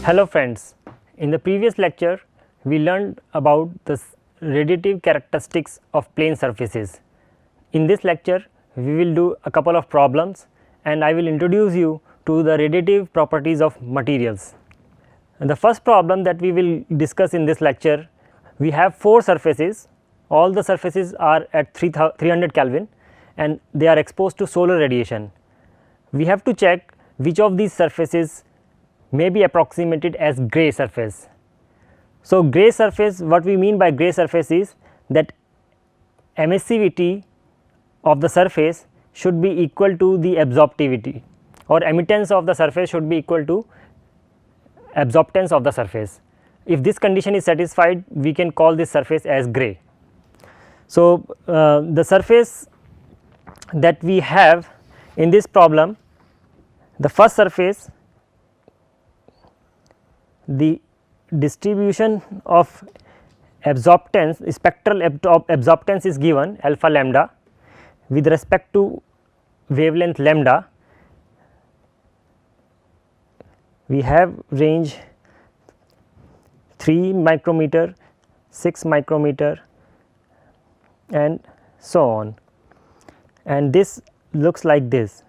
Hello friends, in the previous lecture we learned about the radiative characteristics of plane surfaces. In this lecture we will do a couple of problems and I will introduce you to the radiative properties of materials. And the first problem that we will discuss in this lecture, we have 4 surfaces, all the surfaces are at 300 Kelvin and they are exposed to solar radiation. We have to check which of these surfaces may be approximated as gray surface. So, gray surface, what we mean by gray surface is that emissivity of the surface should be equal to the absorptivity, or emittance of the surface should be equal to absorptance of the surface. If this condition is satisfied, we can call this surface as gray. So, the surface that we have in this problem, the first surface, the distribution of absorptance, spectral absorptance is given alpha lambda with respect to wavelength lambda. We have range 3 micrometer, 6 micrometer and so on, and this looks like this.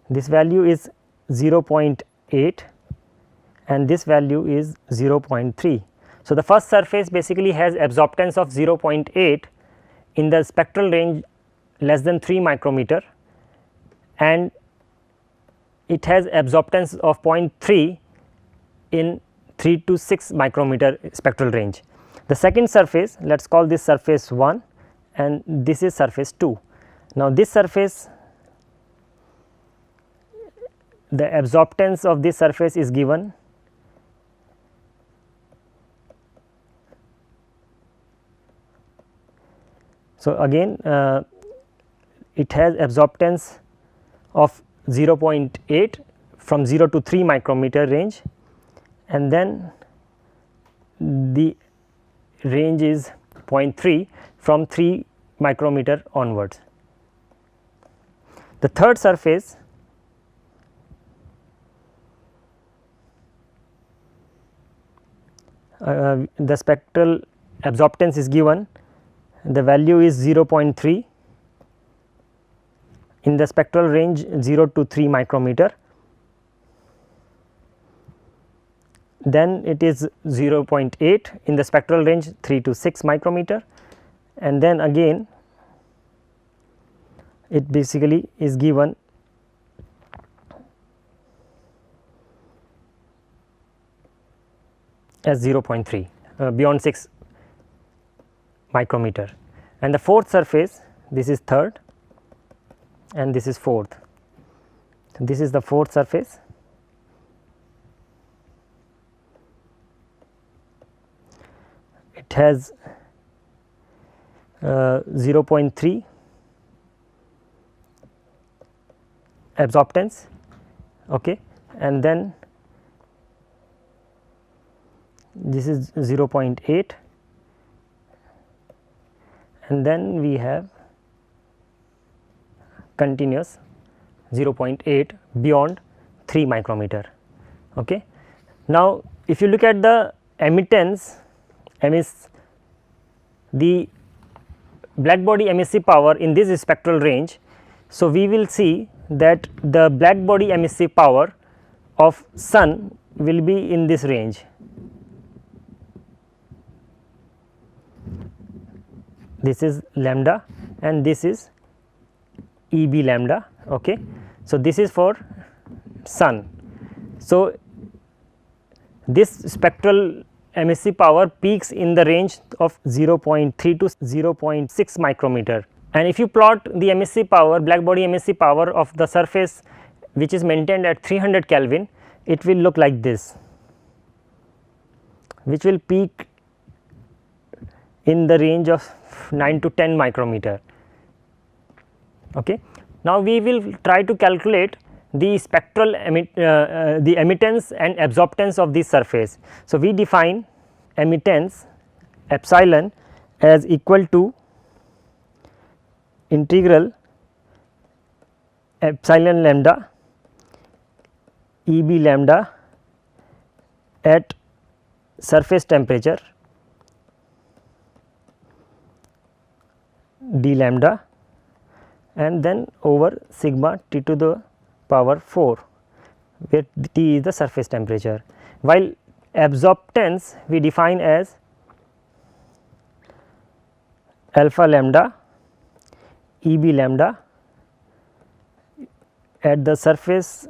This value is 0.8 and this value is 0.3. So, the first surface basically has absorptance of 0.8 in the spectral range less than 3 micrometer and it has absorptance of 0.3 in 3 to 6 micrometer spectral range. The second surface, let us call this surface 1 and this is surface 2. Now, this surface, the absorptance of this surface is given so again it has absorptance of 0.8 from 0 to 3 micrometer range and then the range is 0.3 from 3 micrometer onwards. The third surface, the spectral absorptance is given, the value is 0.3 in the spectral range 0 to 3 micrometer, then it is 0.8 in the spectral range 3 to 6 micrometer and then again it basically is given as 0.3 beyond 6 micrometer, and the fourth surface, this is third and this is fourth. So, this is the fourth surface. It has 0.3 absorptance, okay, and then this is 0.8 and then we have continuous 0.8 beyond 3 micrometer. Okay. Now, if you look at the emittance, the black body emissive power in this spectral range. So, we will see that the black body emissive power of sun will be in this range. This is lambda and this is EB lambda. Okay. So, this is for sun. So, this spectral emissive power peaks in the range of 0.3 to 0.6 micrometer, and if you plot the emissive power, black body emissive power of the surface which is maintained at 300 Kelvin, it will look like this, which will peak in the range of 9 to 10 micrometer. Okay. Now, we will try to calculate the spectral the emittance and absorptance of this surface. So, we define emittance epsilon as equal to integral epsilon lambda EB lambda at surface temperature d lambda and then over sigma T to the power 4, where T is the surface temperature, while absorptance we define as alpha lambda EB lambda at the surface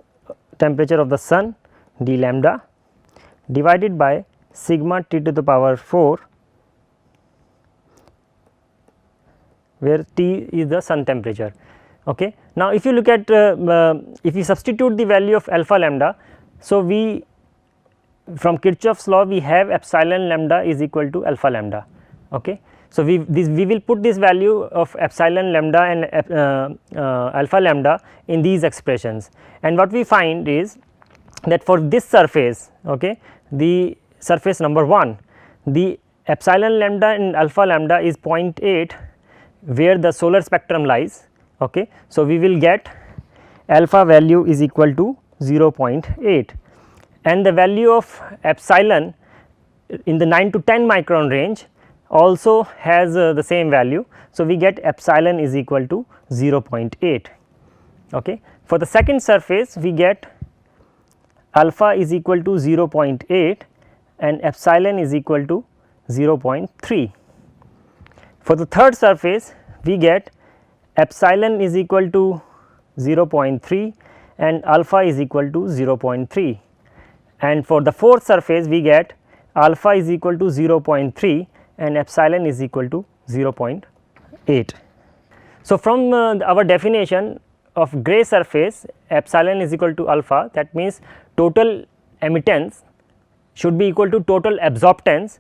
temperature of the sun d lambda divided by sigma T to the power 4, where T is the sun temperature. Okay. Now, if you look at if you substitute the value of alpha lambda, so we from Kirchhoff's law we have epsilon lambda is equal to alpha lambda. Okay. So, we will put this value of epsilon lambda and alpha lambda in these expressions, and what we find is that for this surface, okay, the surface number 1, the epsilon lambda and alpha lambda is 0.8 where the solar spectrum lies. Okay. So, we will get alpha value is equal to 0.8 and the value of epsilon in the 9 to 10 micron range also has the same value. So, we get epsilon is equal to 0.8. Okay. For the second surface we get alpha is equal to 0.8 and epsilon is equal to 0.3. For the third surface we get epsilon is equal to 0.3 and alpha is equal to 0.3, and for the fourth surface we get alpha is equal to 0.3 and epsilon is equal to 0.8. So, from our definition of gray surface epsilon is equal to alpha, that means total emittance should be equal to total absorptance.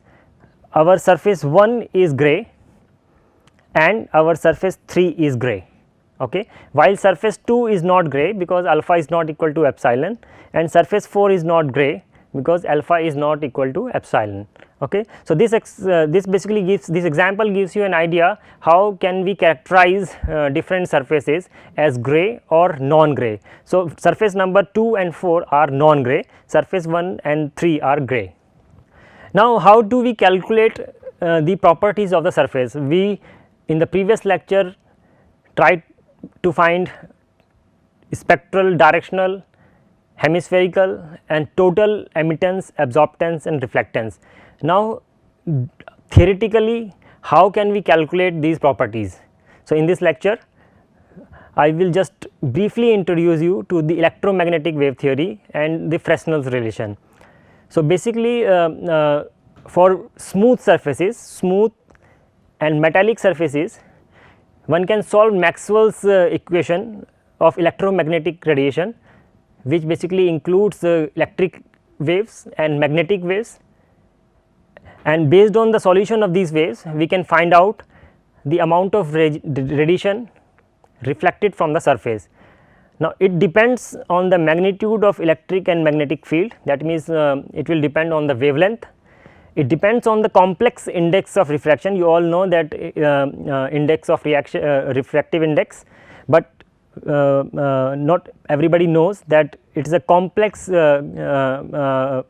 Our surface 1 is gray and our surface 3 is gray, okay, while surface 2 is not gray because alpha is not equal to epsilon, and surface 4 is not gray because alpha is not equal to epsilon. Okay. So, this basically gives, this example gives you an idea how can we characterize different surfaces as gray or non gray. So, surface number 2 and 4 are non gray, surface 1 and 3 are gray. Now, how do we calculate the properties of the surface? We in the previous lecture tried to find spectral, directional, hemispherical and total emittance, absorptance and reflectance. Now, theoretically how can we calculate these properties? So, in this lecture I will just briefly introduce you to the electromagnetic wave theory and the Fresnel's relation. So, basically for smooth surfaces, smooth and metallic surfaces, one can solve Maxwell's equation of electromagnetic radiation, which basically includes electric waves and magnetic waves, and based on the solution of these waves we can find out the amount of radiation reflected from the surface. Now, it depends on the magnitude of electric and magnetic field, that means it will depend on the wavelength. It depends on the complex index of refraction. You all know that index of reaction refractive index, but not everybody knows that it is a complex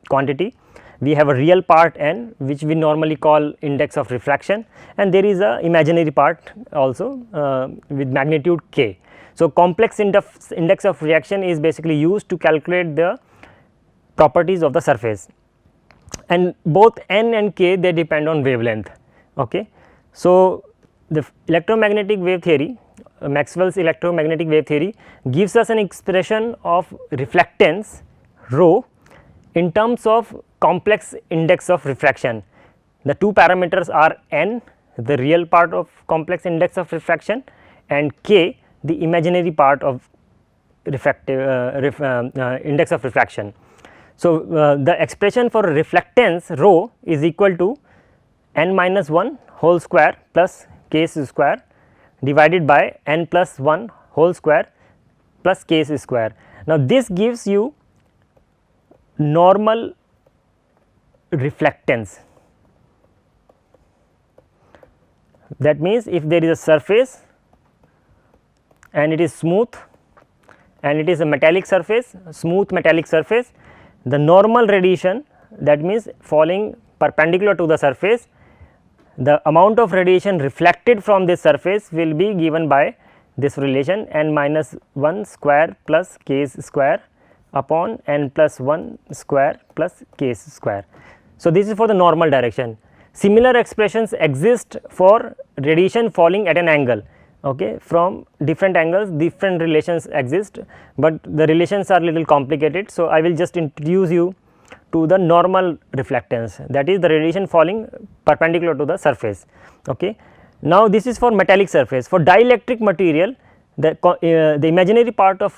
quantity. We have a real part n which we normally call index of refraction, and there is a imaginary part also with magnitude k. So, complex index of reaction is basically used to calculate the properties of the surface, and both n and k they depend on wavelength. Okay. So, the electromagnetic wave theory, Maxwell's electromagnetic wave theory gives us an expression of reflectance rho in terms of complex index of refraction. The two parameters are n, the real part of complex index of refraction, and k, the imaginary part of refractive index of refraction. So, the expression for reflectance rho is equal to n minus 1 whole square plus k square divided by n plus 1 whole square plus k square. Now, this gives you normal reflectance. That means, if there is a surface and it is smooth and it is a metallic surface, smooth metallic surface, the normal radiation, that means falling perpendicular to the surface, the amount of radiation reflected from this surface will be given by this relation n minus 1 square plus k square upon n plus 1 square plus k square. So, this is for the normal direction. Similar expressions exist for radiation falling at an angle. Okay, from different angles different relations exist, but the relations are little complicated. So, I will just introduce you to the normal reflectance, that is the radiation falling perpendicular to the surface. Okay. Now, this is for metallic surface. For dielectric material, the imaginary part of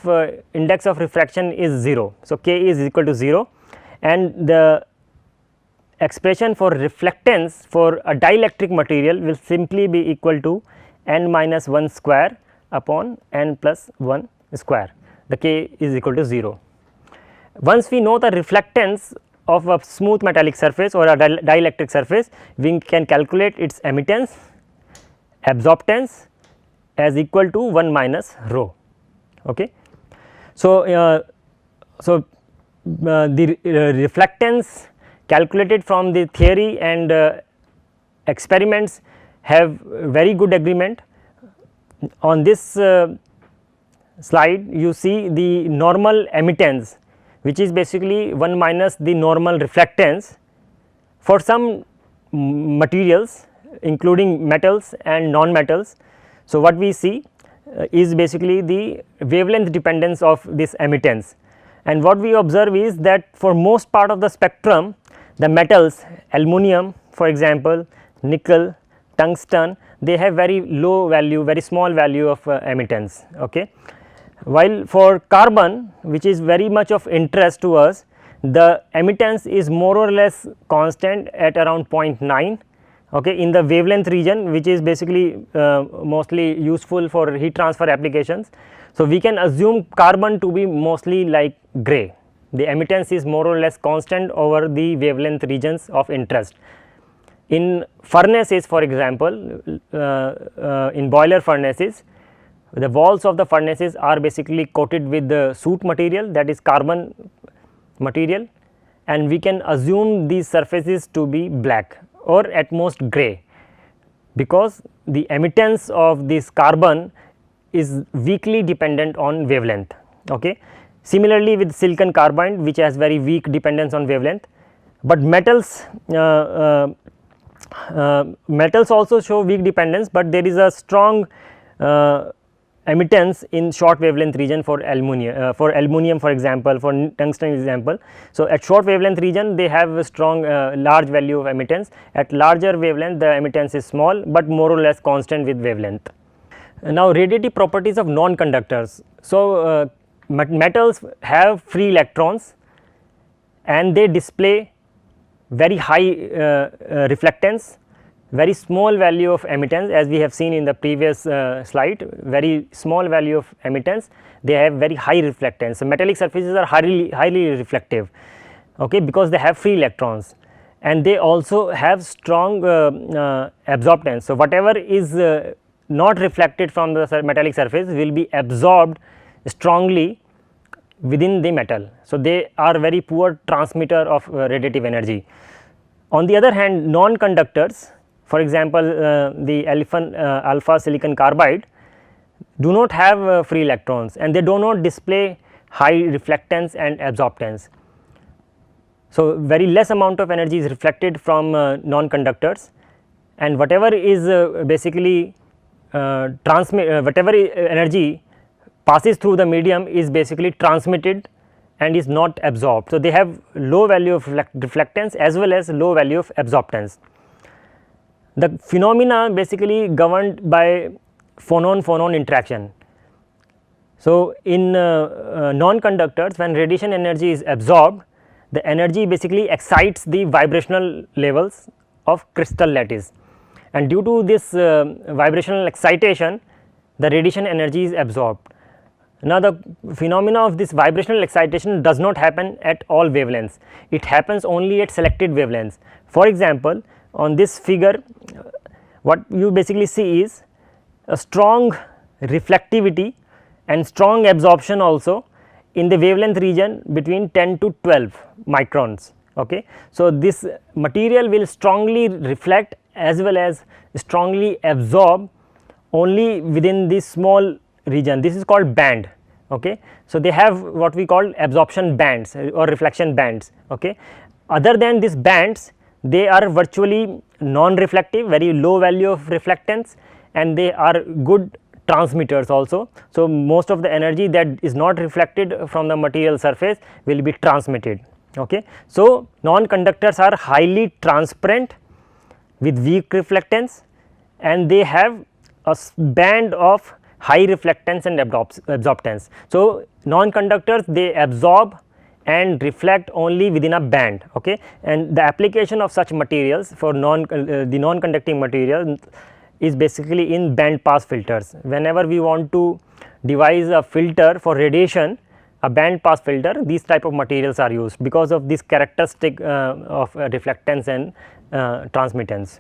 index of refraction is 0. So, k is equal to 0, and the expression for reflectance for a dielectric material will simply be equal to n minus 1 square upon n plus 1 square, the k is equal to 0. Once we know the reflectance of a smooth metallic surface or a dielectric surface, we can calculate its emittance, absorptance as equal to 1 minus rho. Okay. So, the reflectance calculated from the theory and experiments have very good agreement. On this slide you see the normal emittance, which is basically 1 minus the normal reflectance for some materials including metals and non-metals. So, what we see is basically the wavelength dependence of this emittance, and what we observe is that for most part of the spectrum, the metals, aluminum for example, nickel, tungsten, they have very low value, very small value of emittance. Okay. While for carbon, which is very much of interest to us, the emittance is more or less constant at around 0.9, okay, in the wavelength region, which is basically mostly useful for heat transfer applications. So, we can assume carbon to be mostly like gray, the emittance is more or less constant over the wavelength regions of interest. In furnaces for example, in boiler furnaces, the walls of the furnaces are basically coated with the soot material, that is carbon material, and we can assume these surfaces to be black or at most gray, because the emittance of this carbon is weakly dependent on wavelength. Okay. Similarly, with silicon carbide, which has very weak dependence on wavelength, but metals metals also show weak dependence, but there is a strong emittance in short wavelength region for aluminum for example, for tungsten example. So, at short wavelength region they have a strong large value of emittance, at larger wavelength the emittance is small, but more or less constant with wavelength. Now, radiative properties of non-conductors. So, metals have free electrons and they display very high reflectance, very small value of emittance, as we have seen in the previous slide, very small value of emittance, they have very high reflectance. So, metallic surfaces are highly reflective, okay, because they have free electrons, and they also have strong absorptance. So, whatever is not reflected from the metallic surface will be absorbed strongly within the metal. So, they are very poor transmitter of radiative energy. On the other hand, non-conductors, for example, the alpha silicon carbide do not have free electrons and they do not display high reflectance and absorptance. So, very less amount of energy is reflected from non-conductors, and whatever is basically whatever energy passes through the medium is basically transmitted and is not absorbed. So, they have low value of reflectance as well as low value of absorptance. The phenomena basically governed by phonon-phonon interaction. So, in non-conductors, when radiation energy is absorbed, the energy basically excites the vibrational levels of crystal lattice, and due to this vibrational excitation, the radiation energy is absorbed. Now, the phenomena of this vibrational excitation does not happen at all wavelengths, it happens only at selected wavelengths. For example, on this figure what you basically see is a strong reflectivity and strong absorption also in the wavelength region between 10 to 12 microns. Okay. So, this material will strongly reflect as well as strongly absorb only within this small region, this is called band. Okay. So, they have what we call absorption bands or reflection bands. Okay. Other than these bands, they are virtually non-reflective, very low value of reflectance, and they are good transmitters also. So, most of the energy that is not reflected from the material surface will be transmitted. Okay. So, non-conductors are highly transparent with weak reflectance, and they have a band of high reflectance and absorptance. So, non-conductors they absorb and reflect only within a band. Okay. And the application of such materials for the non-conducting material is basically in band pass filters. Whenever we want to devise a filter for radiation, a band pass filter, these type of materials are used because of this characteristic of reflectance and transmittance.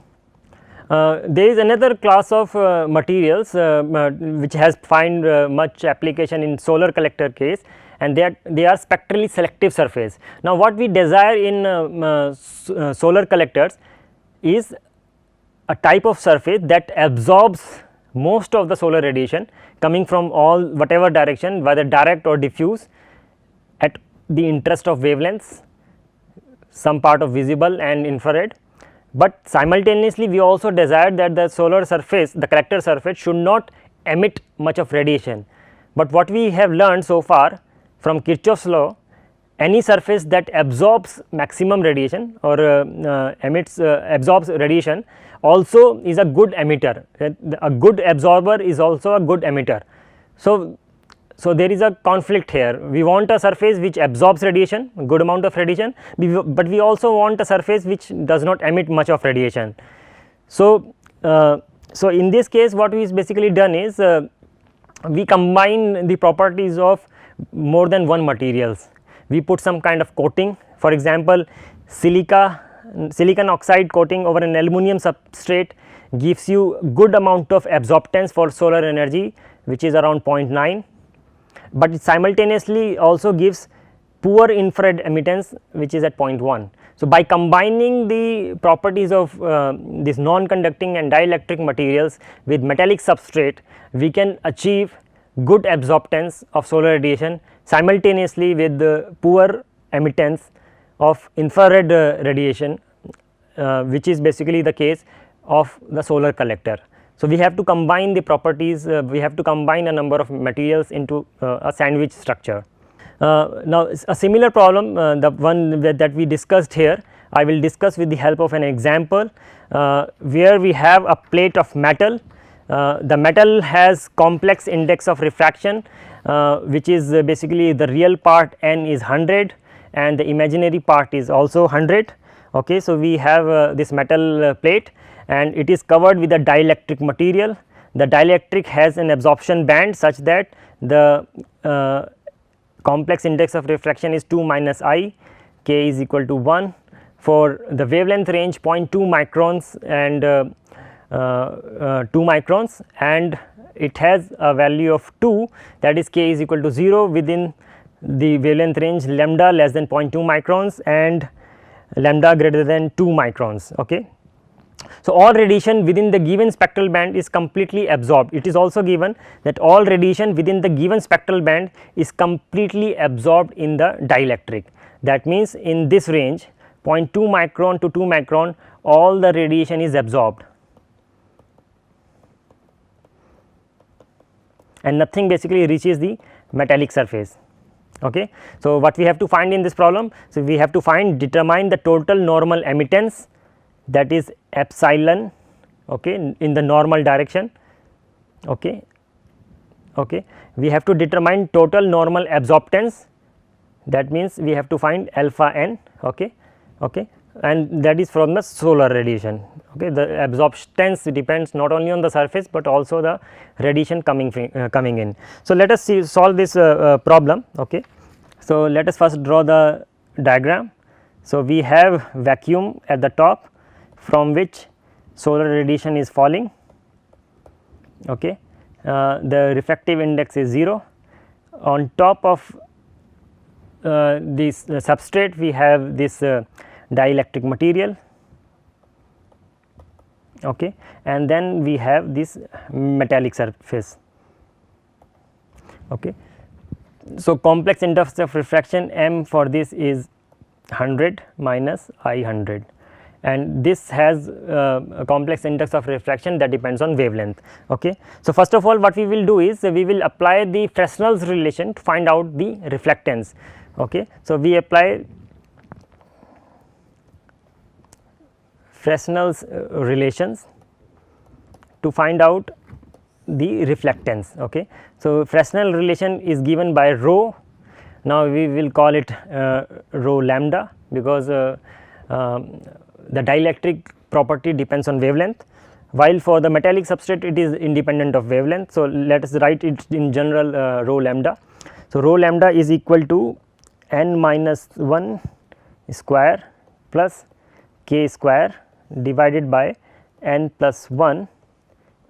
There is another class of materials which has find much application in solar collector case, and they are spectrally selective surface. Now, what we desire in solar collectors is a type of surface that absorbs most of the solar radiation coming from all whatever direction, whether direct or diffuse, at the interest of wavelengths, some part of visible and infrared. But simultaneously we also desire that the solar surface, the collector surface should not emit much of radiation. But what we have learned so far from Kirchhoff's law, any surface that absorbs maximum radiation or absorbs radiation also is a good emitter. A good absorber is also a good emitter. So, there is a conflict here. We want a surface which absorbs radiation, good amount of radiation, but we also want a surface which does not emit much of radiation. So, in this case what we basically done is we combine the properties of more than one materials. We put some kind of coating, for example, silicon oxide coating over an aluminum substrate gives you good amount of absorptance for solar energy, which is around 0.9, but it simultaneously also gives poor infrared emittance, which is at 0.1. So, by combining the properties of this non-conducting and dielectric materials with metallic substrate, we can achieve good absorptance of solar radiation simultaneously with the poor emittance of infrared radiation, which is basically the case of the solar collector. So, we have to combine the properties, we have to combine a number of materials into a sandwich structure. Now, a similar problem, the one that we discussed here, I will discuss with the help of an example where we have a plate of metal. The metal has complex index of refraction, which is basically the real part n is 100 and the imaginary part is also 100. Okay. So, we have this metal plate and it is covered with a dielectric material. The dielectric has an absorption band such that the complex index of refraction is 2 minus I, k is equal to 1 for the wavelength range 0.2 microns and 2 microns, and it has a value of 2, that is k is equal to 0 within the wavelength range lambda less than 0.2 microns and lambda greater than 2 microns. Okay. So, all radiation within the given spectral band is completely absorbed. It is also given that all radiation within the given spectral band is completely absorbed in the dielectric. That means, in this range 0.2 micron to 2 micron, all the radiation is absorbed and nothing basically reaches the metallic surface. Okay. So, what we have to find in this problem? So, we have to determine the total normal emittance, that is epsilon, okay, in the normal direction. Okay. Okay. We have to determine total normal absorptance, that means we have to find alpha n. Okay. Okay. And that is from the solar radiation. Okay. The absorptance depends not only on the surface, but also the radiation coming in. So, let us solve this problem. Okay. So, let us first draw the diagram. So, we have vacuum at the top from which solar radiation is falling, okay. The refractive index is 0. On top of this substrate we have this dielectric material, okay, and then we have this metallic surface, okay. So, complex index of refraction m for this is 100 minus I 100, and this has a complex index of refraction that depends on wavelength, okay. So, first of all what we will do is we will apply the Fresnel's relation to find out the reflectance, okay. So, we apply Fresnel's relations to find out the reflectance, okay. So, Fresnel relation is given by rho. Now, we will call it rho lambda, because the dielectric property depends on wavelength, while for the metallic substrate it is independent of wavelength. So, let us write it in general rho lambda. So, rho lambda is equal to n minus 1 square plus k square divided by n plus 1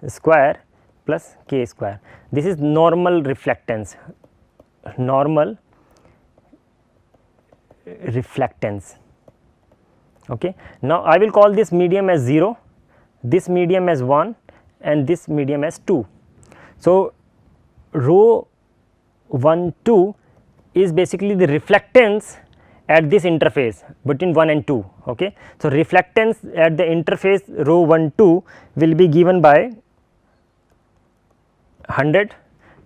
square plus k square. This is normal reflectance, normal reflectance, okay. Now, I will call this medium as 0, this medium as 1 and this medium as 2. So, rho 1 2 is basically the reflectance at this interface between 1 and 2, okay. So, reflectance at the interface rho 1 2 will be given by 100,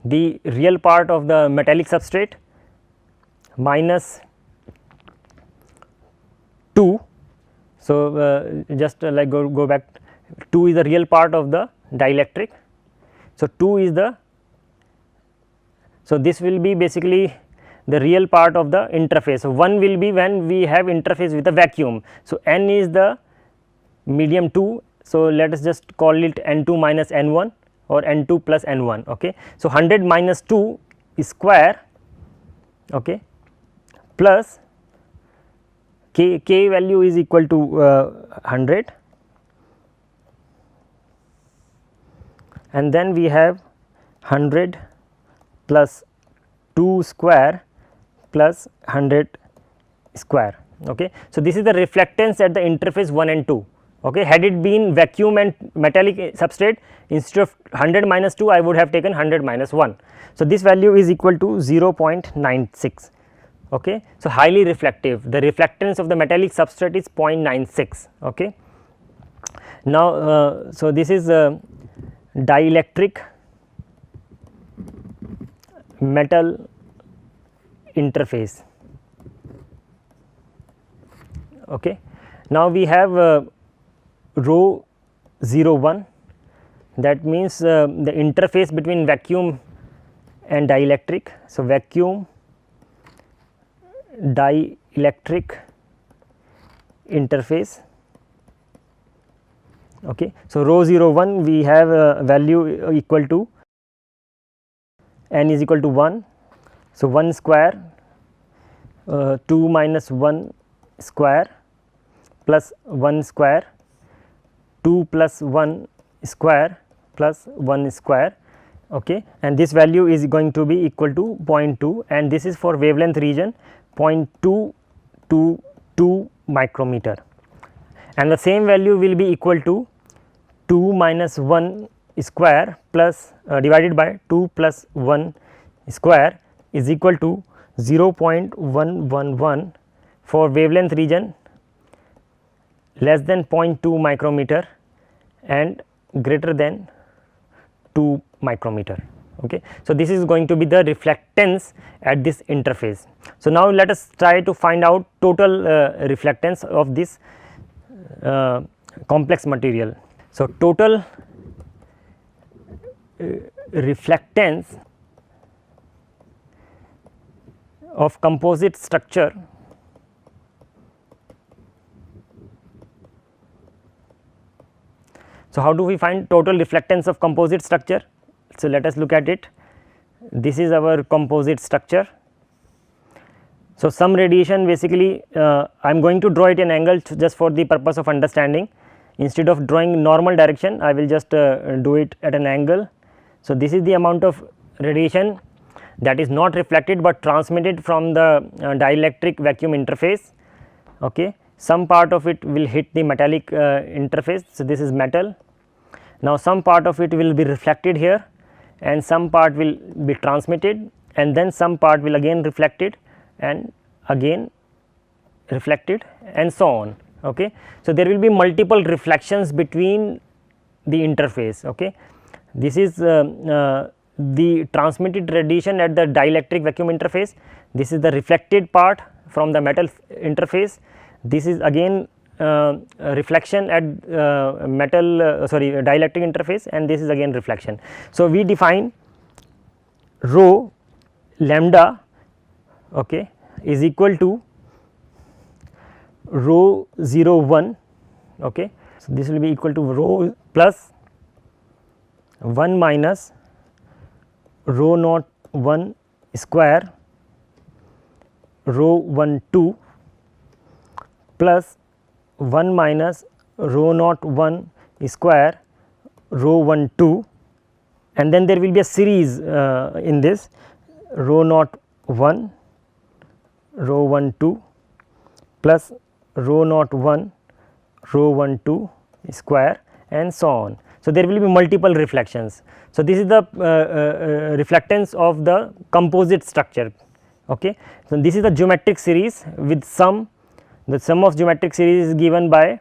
the real part of the metallic substrate, minus 2. So, just like go back, 2 is the real part of the dielectric. So, 2 is the, so this will be basically the real part of the interface. So, 1 will be when we have interface with a vacuum. So, n is the medium 2. So, let us just call it n 2 minus n 1 or n 2 plus n 1, okay. So, 100 minus 2 is square, okay, plus k value is equal to 100, and then we have 100 plus 2 square plus 100 square, okay. So, this is the reflectance at the interface 1 and 2, okay. Had it been vacuum and metallic substrate, instead of 100 minus 2 I would have taken 100 minus 1. So, this value is equal to 0.96, okay. So, highly reflective, the reflectance of the metallic substrate is 0.96, okay. Now, so this is dielectric metal interface, okay. Now, we have rho 0 1, that means the interface between vacuum and dielectric. So, vacuum dielectric interface, okay. So, rho 0 1 we have a value equal to n is equal to 1. So, 1 square 2 minus 1 square plus 1 square 2 plus 1 square plus 1 square, okay, and this value is going to be equal to 0.2, and this is for wavelength region 0.222 micrometer, and the same value will be equal to 2 minus 1 square plus divided by 2 plus 1 square is equal to 0.111 for wavelength region less than 0.2 micrometer and greater than 2 micrometer, okay. So, this is going to be the reflectance at this interface. So, now let us try to find out total reflectance of this complex material. So, total reflectance of composite structure So, how do we find total reflectance of composite structure? So, let us look at it. This is our composite structure. So, some radiation basically I am going to draw it an angle just for the purpose of understanding. instead of drawing normal direction I will just do it at an angle. So, this is the amount of radiation that is not reflected but transmitted from the dielectric vacuum interface. Okay. Some part of it will hit the metallic interface. So, this is metal. Now, some part of it will be reflected here and some part will be transmitted, and then some part will again reflected and again reflected and so on. Okay. So, there will be multiple reflections between the interface. Okay. This is the transmitted radiation at the dielectric vacuum interface. This is the reflected part from the metal interface. This is again reflection at dielectric interface, and this is again reflection. So, we define rho lambda, okay, is equal to rho 0 1. Okay. So, this will be equal to rho plus 1 minus rho naught 1 square rho 1 2 plus 1 minus rho naught 1 square rho 1 2, and then there will be a series in this rho naught 1 rho 1 2 plus rho naught 1 rho 1 2 square and so on. So, there will be multiple reflections. So, this is the reflectance of the composite structure. Okay. So, this is the geometric series with sum. The sum of geometric series is given by,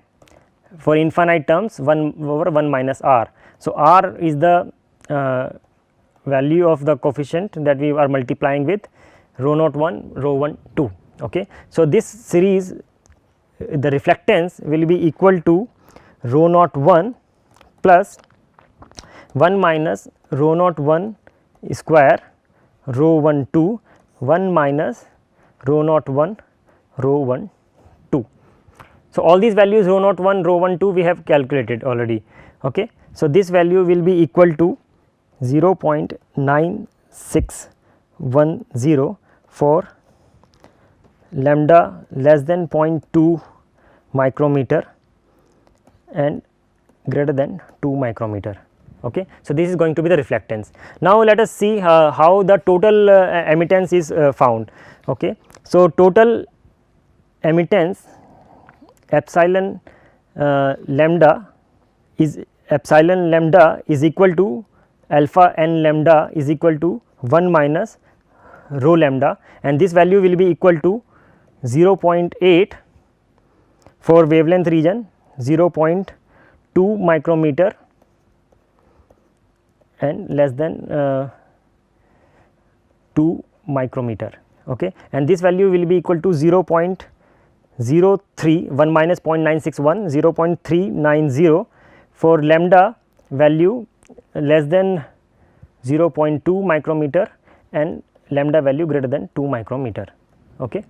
for infinite terms, 1 over 1 minus r. So, r is the value of the coefficient that we are multiplying with rho naught 1 rho 1 2. Okay. So, this series, the reflectance will be equal to rho naught 1 plus 1 minus rho naught 1 square rho 1 2 1 minus rho naught 1 rho 1 2. So, all these values rho naught 1 rho 1 2 we have calculated already. Okay. So, this value will be equal to 0.9610 for lambda less than 0.2 micrometer and greater than 2 micrometer. Okay. So, this is going to be the reflectance. Now, let us see how the total emittance is found. Okay. So, total emittance epsilon lambda is equal to alpha n lambda is equal to 1 minus rho lambda, and this value will be equal to 0.8 for wavelength region, 0.2 micrometer and less than 2 micrometer. Okay. And this value will be equal to 0.03, 1 minus 0.961, 0.390 for lambda value less than 0.2 micrometer and lambda value greater than 2 micrometer. Okay.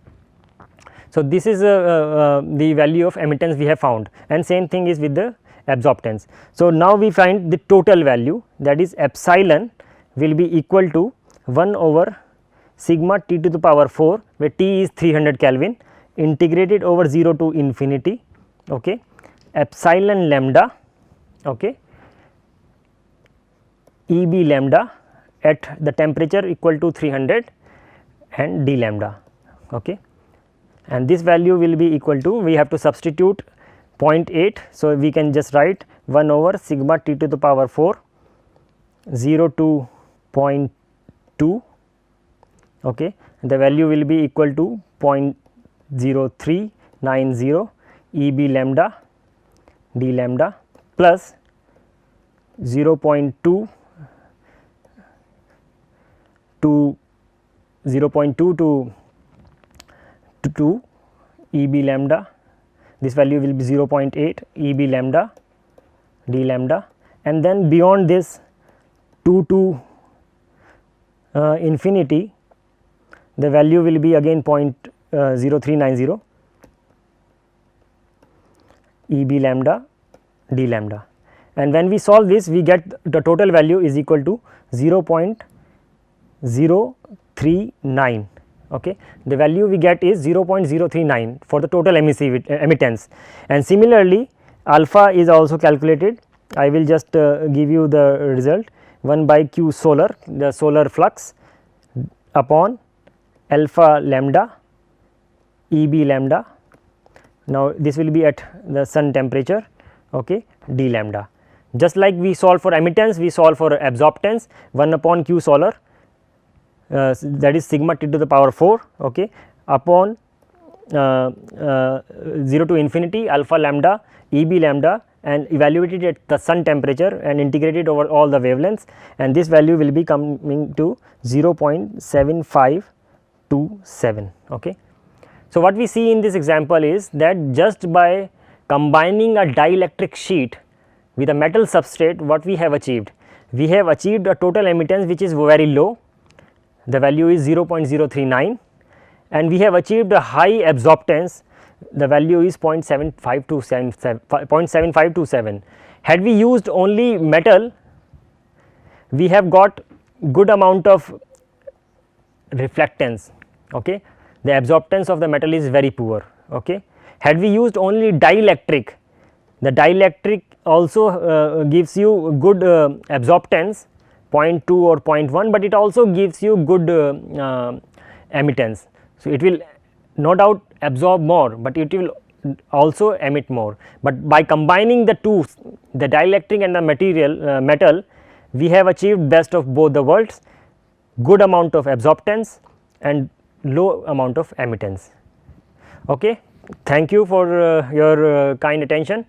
So, this is the value of emittance we have found, and same thing is with the absorptance. So, now we find the total value, that is epsilon will be equal to 1 over sigma T to the power 4, where T is 300 Kelvin, integrated over 0 to infinity, okay, epsilon lambda, okay, EB lambda at the temperature equal to 300 and d lambda. Okay. And this value will be equal to, we have to substitute 0.8. So, we can just write 1 over sigma T to the power 4 0 to 0.2, okay. The value will be equal to 0.0390 EB lambda d lambda plus 0.2 to 2 EB lambda, this value will be 0.8 EB lambda d lambda, and then beyond this 2 to infinity, the value will be again 0.0390 EB lambda d lambda, and when we solve this we get the total value is equal to 0.039. Okay. The value we get is 0.039 for the total emittance, and similarly alpha is also calculated. I will just give you the result, 1 by q solar, the solar flux upon alpha lambda Eb lambda. Now, this will be at the sun temperature, okay, d lambda. Just like we solve for emittance, we solve for absorptance, 1 upon q solar, that is sigma t to the power 4, okay, upon 0 to infinity alpha lambda Eb lambda, and evaluated at the sun temperature and integrated over all the wavelengths, and this value will be coming to 0.7527. Okay. So, what we see in this example is that just by combining a dielectric sheet with a metal substrate, what we have achieved? We have achieved a total emittance which is very low, the value is 0.039, and we have achieved a high absorptance, the value is 0.7527. Had we used only metal, we have got good amount of reflectance, okay. The absorptance of the metal is very poor, okay. Had we used only dielectric, the dielectric also gives you good absorptance 0.2 or 0.1, but it also gives you good emittance. So, it will no doubt absorb more, but it will also emit more, but by combining the two, the dielectric and the material metal, we have achieved best of both the worlds, good amount of absorptance and low amount of emittance. Okay. Thank you for your kind attention.